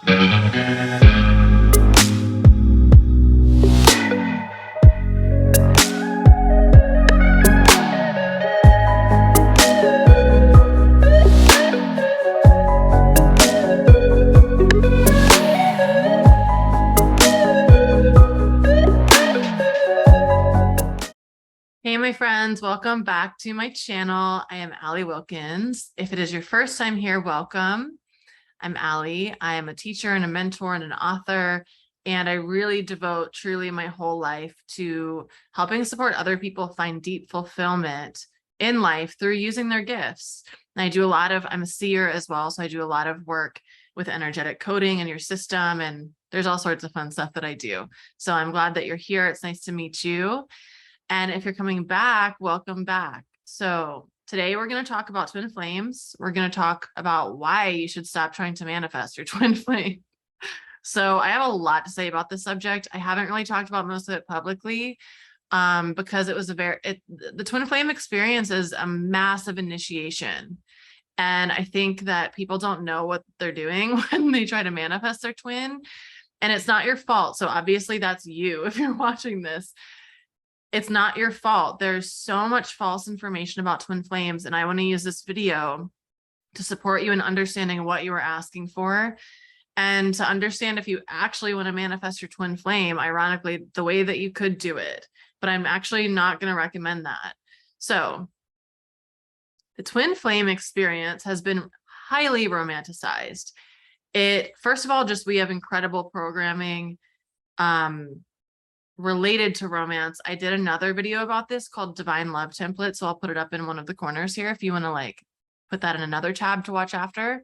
Hey, my friends, welcome back to my channel. I am Allie Wilkins. If it is your first time here, welcome. I'm Allie. I am a teacher and a mentor and an author, and I really devote truly my whole life to helping support other people find deep fulfillment in life through using their gifts. And I do a lot of, I'm a seer as well, so I do a lot of work with energetic coding in your system, and there's all sorts of fun stuff that I do. So I'm glad that you're here. It's nice to meet you. And if you're coming back, welcome back. So today we're going to talk about twin flames. We're going to talk about why you should stop trying to manifest your twin flame. So I have a lot to say about this subject. I haven't really talked about most of it publicly because it was the twin flame experience is a massive initiation. And I think that people don't know what they're doing when they try to manifest their twin. And it's not your fault. So obviously that's you if you're watching this. It's not your fault. There's so much false information about twin flames, and I want to use this video to support you in understanding what you are asking for and to understand if you actually want to manifest your twin flame, ironically, the way that you could do it. But I'm actually not going to recommend that. So the twin flame experience has been highly romanticized. First of all, we have incredible programming related to romance. I did another video about this called Divine Love Template. So I'll put it up in one of the corners here if you want to put that in another tab to watch after.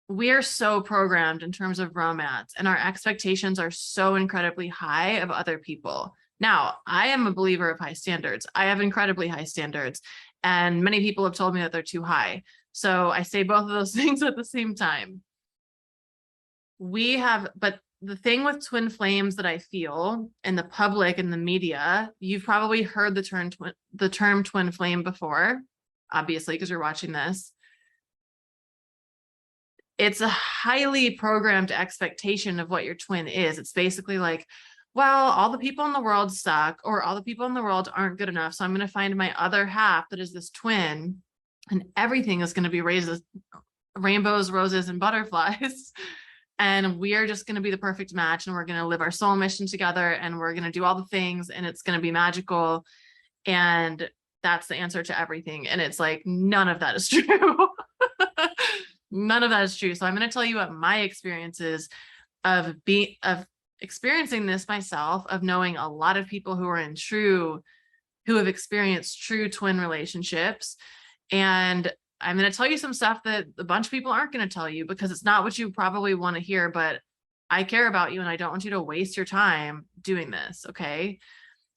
We are so programmed in terms of romance, and our expectations are so incredibly high of other people. Now, I am a believer of high standards. I have incredibly high standards, and many people have told me that they're too high. So I say both of those things at the same time. But the thing with twin flames that I feel in the public and the media, you've probably heard the term twin flame before, obviously, because you're watching this. It's a highly programmed expectation of what your twin is. It's basically like, well, all the people in the world suck, or all the people in the world aren't good enough. So I'm going to find my other half that is this twin, and everything is going to be rainbows, roses, and butterflies. And we are just going to be the perfect match, and we're going to live our soul mission together, and we're going to do all the things, and it's going to be magical. And that's the answer to everything. And it's like, none of that is true. None of that is true. So I'm going to tell you what my experiences of experiencing this myself, of knowing a lot of people who have experienced true twin relationships. And I'm going to tell you some stuff that a bunch of people aren't going to tell you, because it's not what you probably want to hear, but I care about you and I don't want you to waste your time doing this. Okay.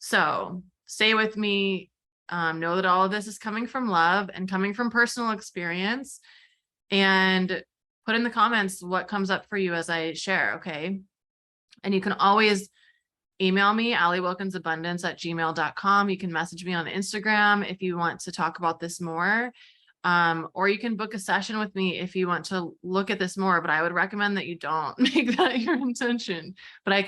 So stay with me. Know that all of this is coming from love and coming from personal experience, and put in the comments what comes up for you as I share. Okay. And you can always email me, alliewilkinsabundance@gmail.com. You can message me on Instagram if you want to talk about this more. Or you can book a session with me if you want to look at this more, but I would recommend that you don't make that your intention. But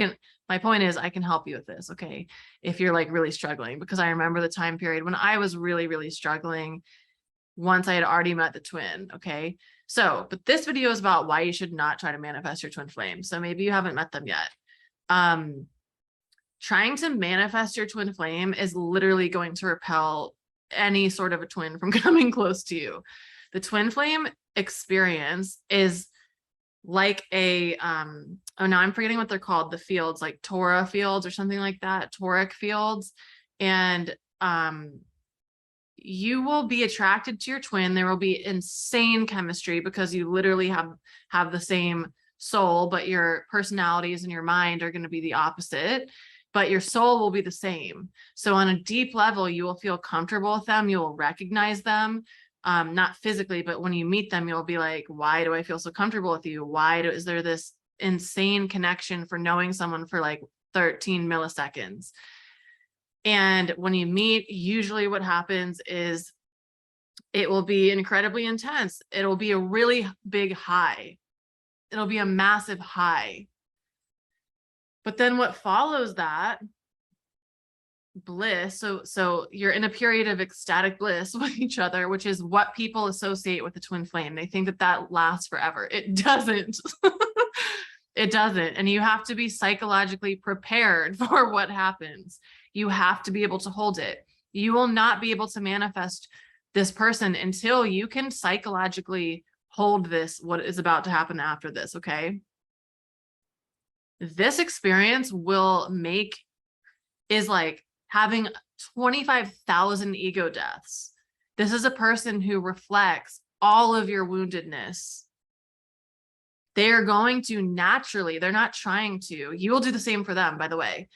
my point is, I can help you with this. Okay. If you're really struggling, because I remember the time period when I was really, really struggling once I had already met the twin. Okay. So, but this video is about why you should not try to manifest your twin flame. So maybe you haven't met them yet. Trying to manifest your twin flame is literally going to repel any sort of a twin from coming close to you. The twin flame experience is like now I'm forgetting what they're called, the fields, like Torah fields or something like that, toric fields. And you will be attracted to your twin. There will be insane chemistry because you literally have the same soul, but your personalities and your mind are going to be the opposite, but your soul will be the same. So on a deep level, you will feel comfortable with them. You will recognize them, not physically, but when you meet them, you'll be like, why do I feel so comfortable with you? Is there this insane connection for knowing someone for 13 milliseconds? And when you meet, usually what happens is it will be incredibly intense. It'll be a really big high. it'll be a massive high. But then what follows that bliss, so you're in a period of ecstatic bliss with each other, which is what people associate with the twin flame. They think that that lasts forever. It doesn't. It doesn't. And you have to be psychologically prepared for what happens. You have to be able to hold it. You will not be able to manifest this person until you can psychologically hold this, what is about to happen after this, okay? This experience is like having 25,000 ego deaths. This is a person who reflects all of your woundedness. They are going to naturally, they're not trying to. You will do the same for them, by the way.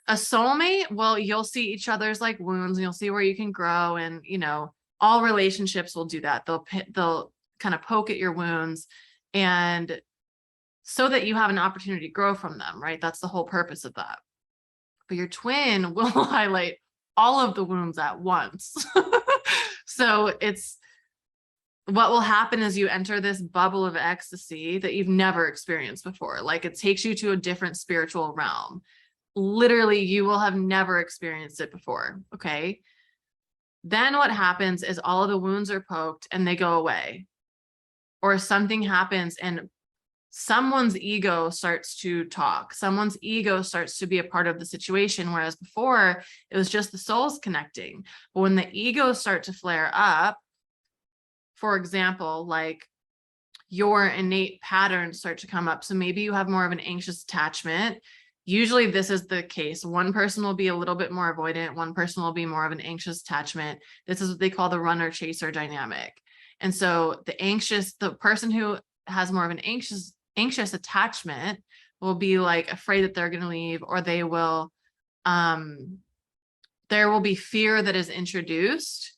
A soulmate, well, you'll see each other's like wounds, and you'll see where you can grow, and all relationships will do that. They'll kind of poke at your wounds, and so that you have an opportunity to grow from them, right? That's the whole purpose of that. But your twin will highlight all of the wounds at once. So what will happen is you enter this bubble of ecstasy that you've never experienced before. Like, it takes you to a different spiritual realm. Literally, you will have never experienced it before. Okay. Then what happens is all of the wounds are poked and they go away, or something happens and someone's ego starts to talk. Someone's ego starts to be a part of the situation. Whereas before it was just the souls connecting. But when the egos start to flare up, for example, like your innate patterns start to come up. So maybe you have more of an anxious attachment. Usually this is the case. One person will be a little bit more avoidant. One person will be more of an anxious attachment. This is what they call the runner chaser dynamic. And so the person who has more of an anxious attachment will be like afraid that they're going to leave, or there will be fear that is introduced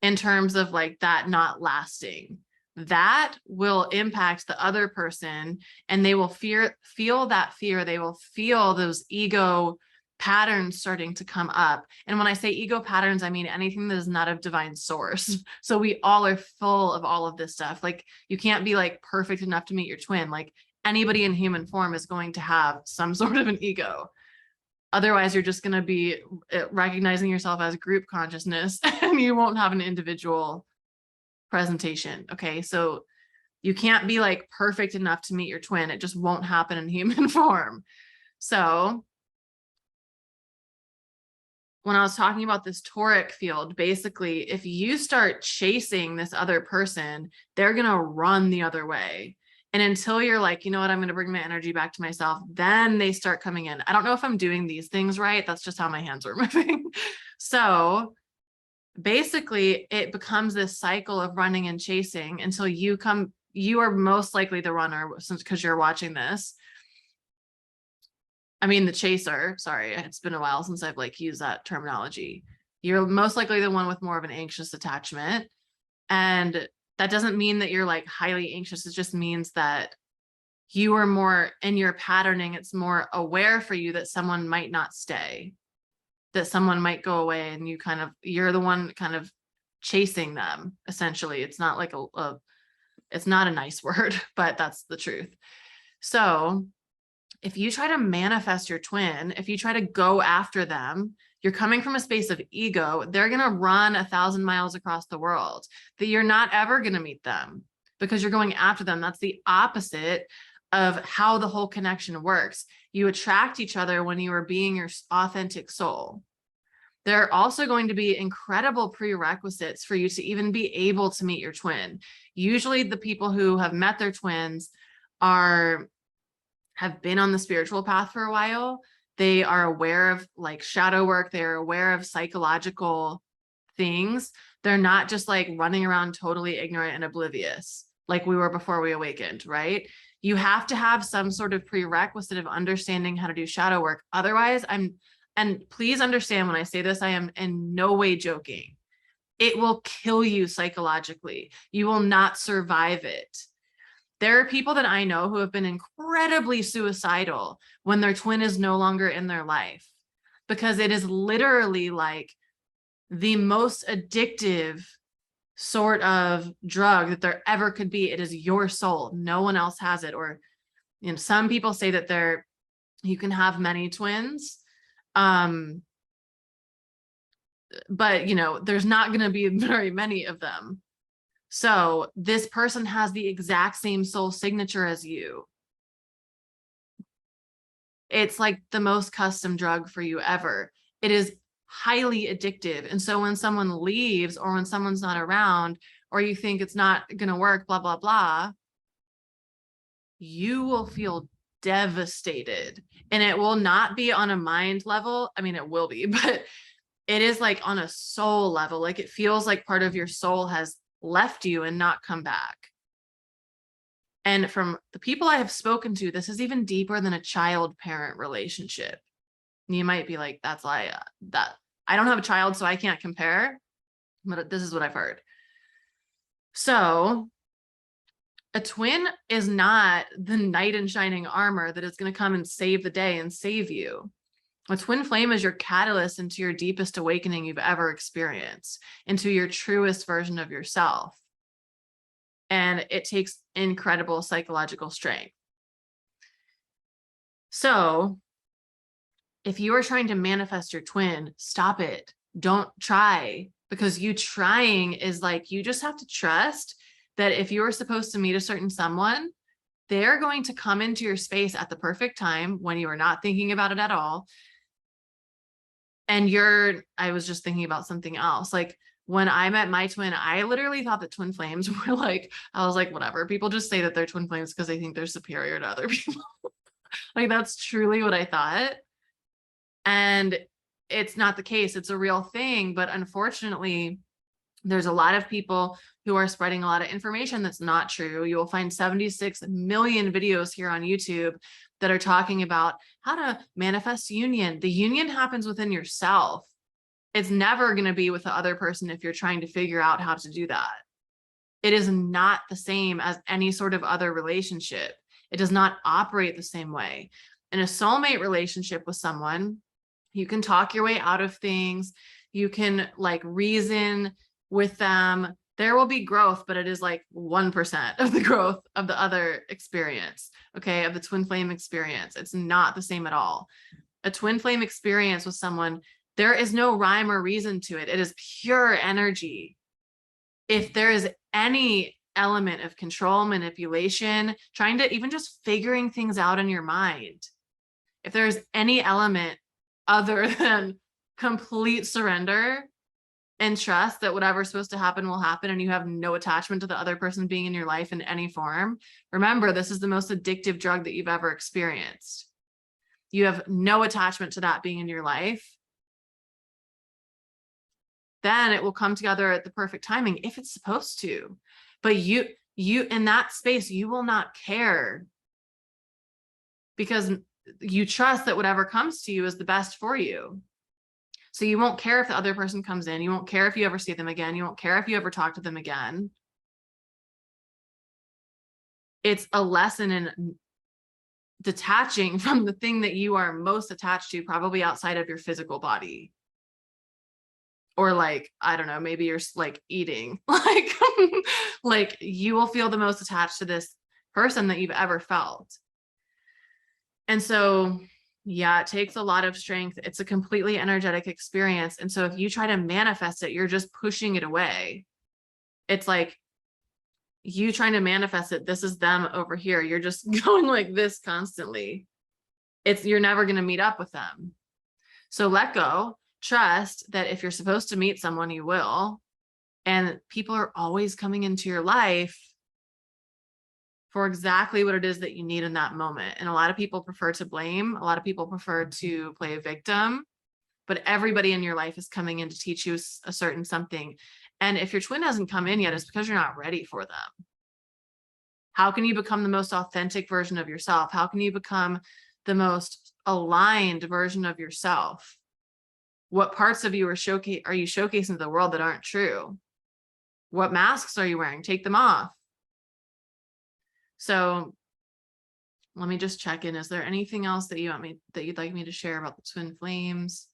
in terms of like that not lasting. That will impact the other person, and they will feel that fear. They will feel those ego patterns starting to come up. And when I say ego patterns, I mean anything that is not of divine source. So we all are full of all of this stuff. Like, you can't be like perfect enough to meet your twin. Like, anybody in human form is going to have some sort of an ego. Otherwise, you're just going to be recognizing yourself as group consciousness, and you won't have an individual presentation. Okay. So you can't be like perfect enough to meet your twin. It just won't happen in human form. So when I was talking about this toric field, basically, if you start chasing this other person, they're going to run the other way. And until you're like, you know what, I'm going to bring my energy back to myself, then they start coming in. I don't know if I'm doing these things right. That's just how my hands are moving. So basically, it becomes this cycle of running and chasing until you are most likely the runner, because you're watching this. I mean, the chaser, sorry, it's been a while since I've like used that terminology. You're most likely the one with more of an anxious attachment. And that doesn't mean that you're like highly anxious. It just means that you are more in your patterning. It's more aware for you that someone might not stay, that someone might go away, and you're the one kind of chasing them. Essentially, it's not like it's not a nice word, but that's the truth. So if you try to manifest your twin, if you try to go after them, you're coming from a space of ego. They're going to run 1,000 miles across the world, that you're not ever going to meet them because you're going after them. That's the opposite of how the whole connection works. You attract each other when you are being your authentic soul. There are also going to be incredible prerequisites for you to even be able to meet your twin. Usually the people who have met their twins have been on the spiritual path for a while. They are aware of like shadow work. They're aware of psychological things. They're not just like running around totally ignorant and oblivious like we were before we awakened, right? You have to have some sort of prerequisite of understanding how to do shadow work. Otherwise, and please understand when I say this, I am in no way joking. It will kill you psychologically. You will not survive it. There are people that I know who have been incredibly suicidal when their twin is no longer in their life, because it is literally like the most addictive sort of drug that there ever could be. It is your soul. No one else has it. Or, some people say that you can have many twins. But there's not going to be very many of them. So this person has the exact same soul signature as you. It's like the most custom drug for you ever. It is highly addictive. And so when someone leaves, or when someone's not around, or you think it's not going to work, blah, blah, blah, you will feel devastated. And it will not be on a mind level. I mean, it will be, but it is like on a soul level. Like it feels like part of your soul has left you and not come back. And from the people I have spoken to, this is even deeper than a child-parent relationship. You might be like, that's like that. I don't have a child, so I can't compare, but this is what I've heard. So a twin is not the knight in shining armor that is going to come and save the day and save you. A twin flame is your catalyst into your deepest awakening you've ever experienced, into your truest version of yourself. And it takes incredible psychological strength. So if you are trying to manifest your twin, stop it. Don't try, because you trying is like, you just have to trust that if you are supposed to meet a certain someone, they're going to come into your space at the perfect time when you are not thinking about it at all. And I was just thinking about something else. Like when I met my twin, I literally thought that twin flames were like, I was like, whatever. People just say that they're twin flames because they think they're superior to other people. Like that's truly what I thought. And it's not the case. It's a real thing. But unfortunately, there's a lot of people who are spreading a lot of information that's not true. You will find 76 million videos here on YouTube that are talking about how to manifest union. The union happens within yourself. It's never going to be with the other person if you're trying to figure out how to do that. It is not the same as any sort of other relationship. It does not operate the same way. In a soulmate relationship with someone, you can talk your way out of things. You can like reason with them. There will be growth, but it is like 1% of the growth of the other experience, okay, of the twin flame experience. It's not the same at all. A twin flame experience with someone, there is no rhyme or reason to it. It is pure energy. If there is any element of control, manipulation, trying to even just figuring things out in your mind, if there's any element other than complete surrender and trust that whatever's supposed to happen will happen, and you have no attachment to the other person being in your life in any form, remember, this is the most addictive drug that you've ever experienced. You have no attachment to that being in your life. Then it will come together at the perfect timing if it's supposed to. But you in that space, you will not care because you trust that whatever comes to you is the best for you. So you won't care if the other person comes in. You won't care if you ever see them again. You won't care if you ever talk to them again. It's a lesson in detaching from the thing that you are most attached to, probably outside of your physical body. Or like, I don't know, maybe you're like eating, like you will feel the most attached to this person that you've ever felt. And so, yeah, it takes a lot of strength. It's a completely energetic experience. And so if you try to manifest it, you're just pushing it away. It's like you trying to manifest it. This is them over here. You're just going like this constantly. You're never going to meet up with them. So let go. Trust that if you're supposed to meet someone, you will. And people are always coming into your life for exactly what it is that you need in that moment. And a lot of people prefer to blame. A lot of people prefer to play a victim. But everybody in your life is coming in to teach you a certain something. And if your twin hasn't come in yet, it's because you're not ready for them. How can you become the most authentic version of yourself? How can you become the most aligned version of yourself? What parts of you are you showcasing to the world that aren't true? What masks are you wearing? Take them off. So let me just check in. Is there anything else that you'd like me to share about the twin flames?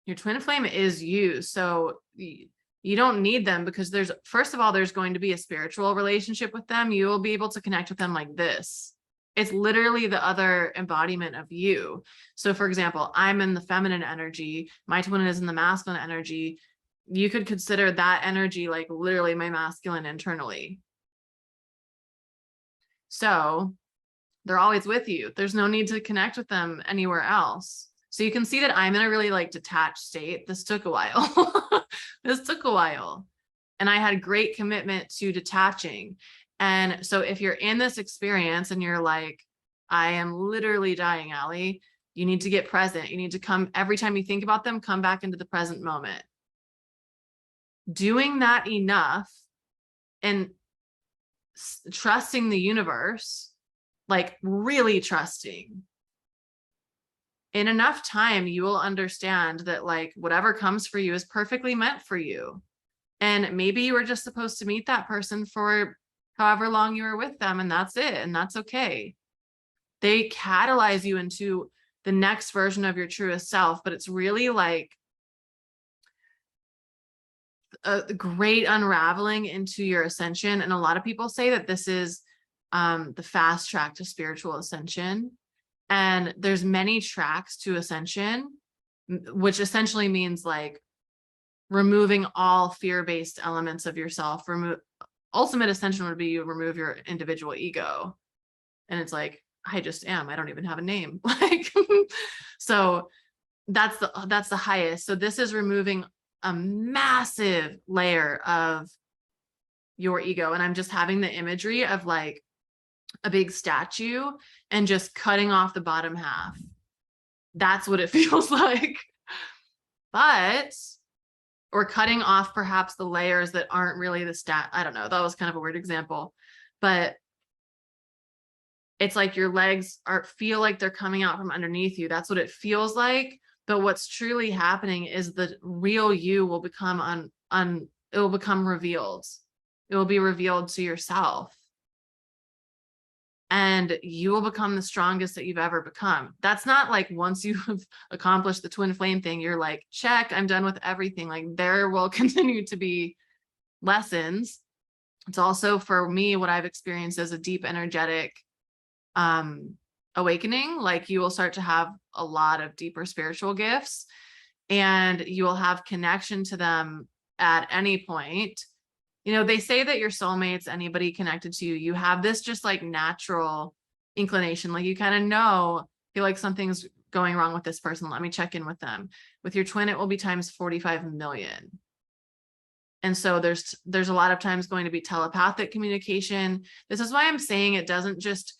Your twin flame is you. So you don't need them, because first of all, there's going to be a spiritual relationship with them. You will be able to connect with them like this. It's literally the other embodiment of you. So for example, I'm in the feminine energy. My twin is in the masculine energy. You could consider that energy like literally my masculine internally. So they're always with you. There's no need to connect with them anywhere else. So you can see that I'm in a really like detached state. This took a while. This took a while. And I had great commitment to detaching. And so if you're in this experience and you're like, I am literally dying, Allie, you need to get present. You need to come, every time you think about them, come back into the present moment. Doing that enough and trusting the universe, like really trusting, in enough time, you will understand that like whatever comes for you is perfectly meant for you. And maybe you were just supposed to meet that person for however long you were with them, and that's it. And that's okay. They catalyze you into the next version of your truest self, but it's really like a great unraveling into your ascension. And a lot of people say that this is the fast track to spiritual ascension. And there's many tracks to ascension, which essentially means like removing all fear-based elements of yourself. Ultimate ascension would be you remove your individual ego. And it's like, I just am. I don't even have a name. Like, so that's the highest. So this is removing a massive layer of your ego. And I'm just having the imagery of like a big statue and just cutting off the bottom half. That's what it feels like. Or cutting off perhaps the layers that aren't really I don't know. That was kind of a weird example, but it's like your legs feel like they're coming out from underneath you. That's what it feels like. But what's truly happening is the real you will become it will become revealed. It will be revealed to yourself. And you will become the strongest that you've ever become. That's not like once you have accomplished the twin flame thing, you're like, check, I'm done with everything. Like there will continue to be lessons. It's also for me, what I've experienced as a deep energetic awakening. Like you will start to have a lot of deeper spiritual gifts, and you will have connection to them at any point. You know, they say that your soulmates, anybody connected to you, you have this just like natural inclination. Like you kind of feel like something's going wrong with this person. Let me check in with them. With your twin, it will be times 45 million. And so there's a lot of times going to be telepathic communication. This is why I'm saying it doesn't just,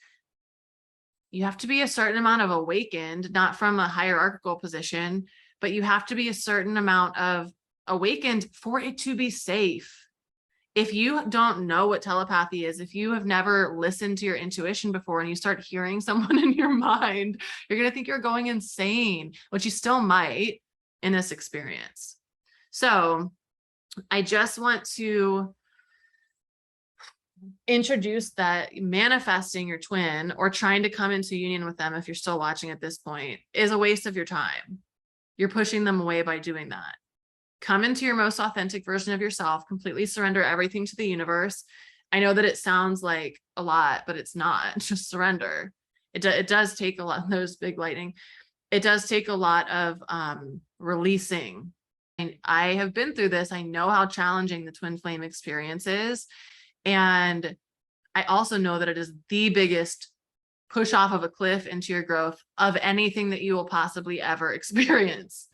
you have to be a certain amount of awakened, not from a hierarchical position, but you have to be a certain amount of awakened for it to be safe. If you don't know what telepathy is, if you have never listened to your intuition before and you start hearing someone in your mind, you're going to think you're going insane, which you still might in this experience. So I just want to introduce that manifesting your twin or trying to come into union with them, if you're still watching at this point, is a waste of your time. You're pushing them away by doing that. Come into your most authentic version of yourself, completely surrender everything to the universe. I know that it sounds like a lot, but it's not. It's just surrender. It does take a lot. Those big lightning. It does take a lot of releasing. And I have been through this. I know how challenging the twin flame experience is. And I also know that it is the biggest push off of a cliff into your growth of anything that you will possibly ever experience.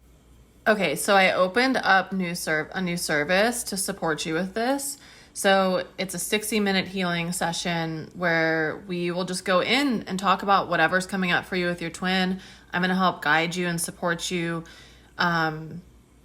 Okay, so I opened up a new service to support you with this. So it's a 60-minute healing session where we will just go in and talk about whatever's coming up for you with your twin. I'm going to help guide you and support you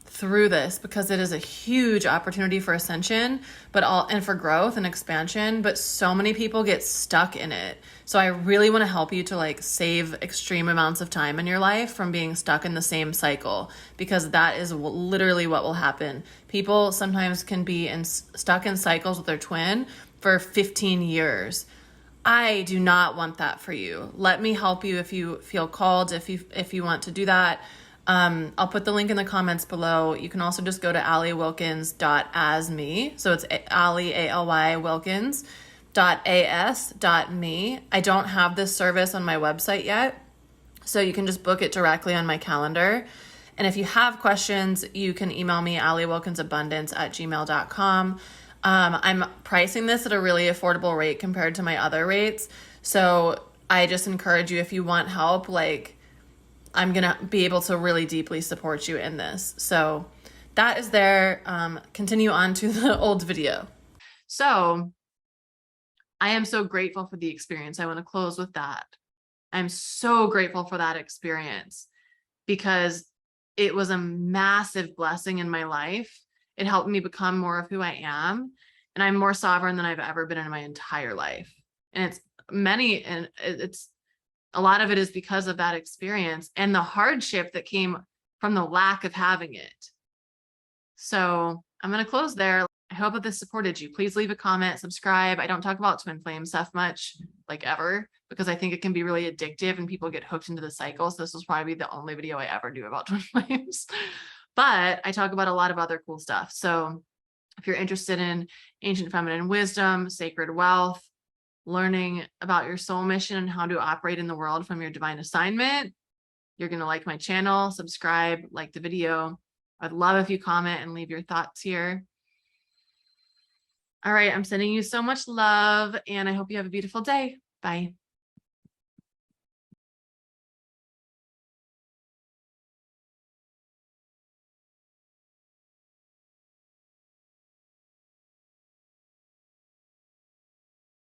through this, because it is a huge opportunity for ascension, and for growth and expansion, but so many people get stuck in it. So I really want to help you to like save extreme amounts of time in your life from being stuck in the same cycle, because that is literally what will happen. People sometimes can be stuck in cycles with their twin for 15 years. I do not want that for you. Let me help you if you feel called, if you want to do that. I'll put the link in the comments below. You can also just go to allywilkins.asme. So it's Ally, A-L-Y, Wilkins.as.me. I don't have this service on my website yet, so you can just book it directly on my calendar. And if you have questions, you can email me, allywilkinsabundance@gmail.com. I'm pricing this at a really affordable rate compared to my other rates. So I just encourage you, if you want help, like, I'm going to be able to really deeply support you in this. So that is there. Continue on to the old video. So I am so grateful for the experience. I want to close with that. I'm so grateful for that experience because it was a massive blessing in my life. It helped me become more of who I am. And I'm more sovereign than I've ever been in my entire life. And it's a lot of it is because of that experience and the hardship that came from the lack of having it. So I'm going to close there. I hope that this supported you. Please leave a comment, subscribe. I don't talk about twin flame stuff much, like ever, because I think it can be really addictive and people get hooked into the cycle. So this will probably be the only video I ever do about twin flames. But I talk about a lot of other cool stuff. So if you're interested in ancient feminine wisdom, sacred wealth, learning about your soul mission and how to operate in the world from your divine assignment, you're going to like my channel, subscribe, like the video. I'd love if you comment and leave your thoughts here. All right, I'm sending you so much love, and I hope you have a beautiful day. Bye.